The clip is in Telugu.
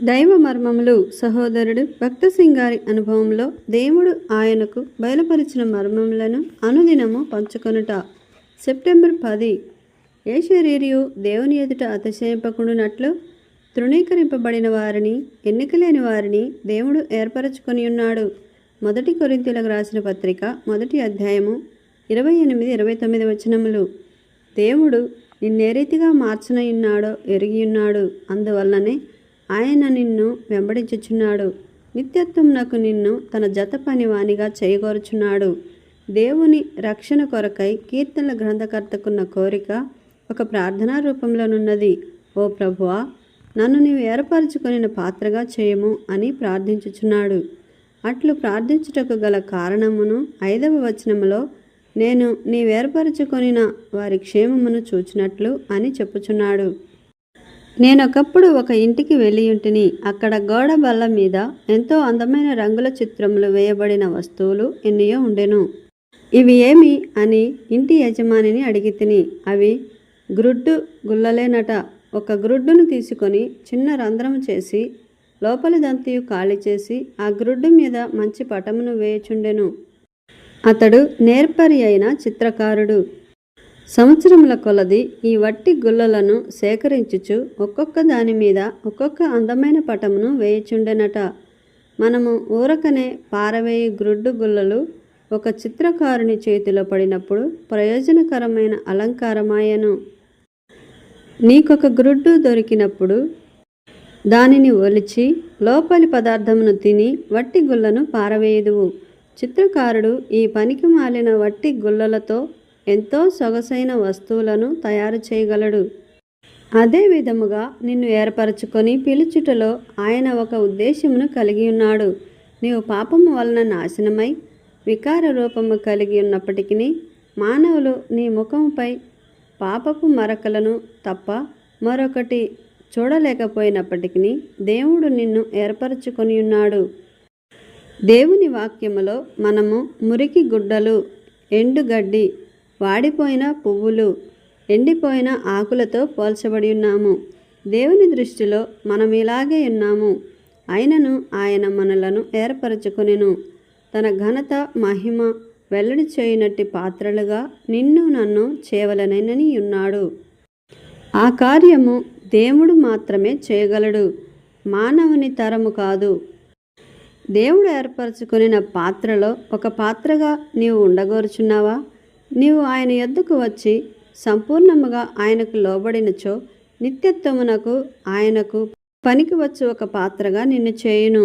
దైవ మర్మములు సహోదరుడు భక్తసింగ్ గారి అనుభవంలో దేవుడు ఆయనకు బయలుపరిచిన మర్మములను అనుదినము పంచుకొనుట. సెప్టెంబర్ 10. ఏ శరీరియు దేవుని ఎదుట అతిశయింపకుండునట్లు తృణీకరింపబడిన వారిని, ఎన్నికలేని వారిని దేవుడు ఏర్పరచుకొని ఉన్నాడు. 1 కొరింథీయులకు రాసిన పత్రిక 1వ అధ్యాయము 28-29 వచనములు. దేవుడు నిన్నే రీతిగా మార్చనయున్నాడో ఎరిగియున్నాడు. అందువల్లనే ఆయన నిన్ను వెంబడించుచున్నాడు. నిత్యత్వమునకు నిన్ను తన జత పనివానిగా చేయగోరుచున్నాడు. దేవుని రక్షణ కొరకై కీర్తనల గ్రంథకర్తకున్న కోరిక ఒక ప్రార్థనా రూపంలోనున్నది. ఓ ప్రభువా, నన్ను నీవు ఏర్పరచుకొనిన పాత్రగా చేయము అని ప్రార్థించుచున్నాడు. అట్లు ప్రార్థించుటకు గల కారణమును 5వ వచనములో నేను నీవేర్పరచుకొనిన వారి క్షేమమును చూచినట్లు అని చెప్పుచున్నాడు. నేనొకప్పుడు ఒక ఇంటికి వెళ్ళియుంటిని. అక్కడ గోడ బల్ల మీద ఎంతో అందమైన రంగుల చిత్రములు వేయబడిన వస్తువులు ఎన్నియో ఉండెను. ఇవి ఏమి అని ఇంటి యజమానిని అడిగితిని. అవి గ్రుడ్డు గుల్లలేనట. ఒక గ్రుడ్డును తీసుకొని చిన్న రంధ్రము చేసి లోపలిదంతయు ఖాళీ చేసి ఆ గ్రుడ్డు మీద మంచి పటమును వేయుచుండెను. అతడు నేర్పరి అయిన చిత్రకారుడు. సంవత్సరముల కొలది ఈ వట్టి గుల్లలను సేకరించుచు ఒక్కొక్క దాని మీద ఒక్కొక్క అందమైన పటమును వేయుచుండెనట. మనము ఊరకనే పారవేయి గ్రుడ్డు గుల్లలు ఒక చిత్రకారుని చేతిలో పడినప్పుడు ప్రయోజనకరమైన అలంకారమాయను. నీకొక గ్రుడ్డు దొరికినప్పుడు దానిని ఒలిచి లోపలి పదార్థమును తిని వట్టి గుల్లను పారవేయుదువు. చిత్రకారుడు ఈ పనికి మాలిన వట్టి గుల్లలతో ఎంతో సొగసైన వస్తువులను తయారు చేయగలడు. అదే విధముగా నిన్ను ఏర్పరచుకొని పిలుచుటలో ఆయన ఒక ఉద్దేశమును కలిగి ఉన్నాడు. నీవు పాపము వలన నాశనమై వికార రూపము కలిగి ఉన్నప్పటికీ మానవులు నీ ముఖముపై పాపపు మరకలను తప్ప మరొకటి చూడలేకపోయినప్పటికీ దేవుడు నిన్ను ఏర్పరచుకొని ఉన్నాడు. దేవుని వాక్యములో మనము మురికి గుడ్డలు, ఎండుగడ్డి, వాడిపోయిన పువ్వులు, ఎండిపోయిన ఆకులతో పోల్చబడి ఉన్నాము. దేవుని దృష్టిలో మనం ఇలాగే ఉన్నాము. అయినను ఆయన మనలను ఏర్పరచుకొనెను. తన ఘనత మహిమ వెల్లడి చేయునట్టి పాత్రలుగా నిన్ను నన్ను చేయవలెనని ఉన్నాడు. ఆ కార్యము దేవుడు మాత్రమే చేయగలడు, మానవుని తరము కాదు. దేవుడు ఏర్పరచుకొనిన పాత్రలో ఒక పాత్రగా నీవు ఉండగోరుచున్నావా? నీవు ఆయన యొద్దకు వచ్చి సంపూర్ణముగా ఆయనకు లోబడినచో నిత్యత్వమునకు ఆయనకు పనికి వచ్చు ఒక పాత్రగా నిన్ను చేయును.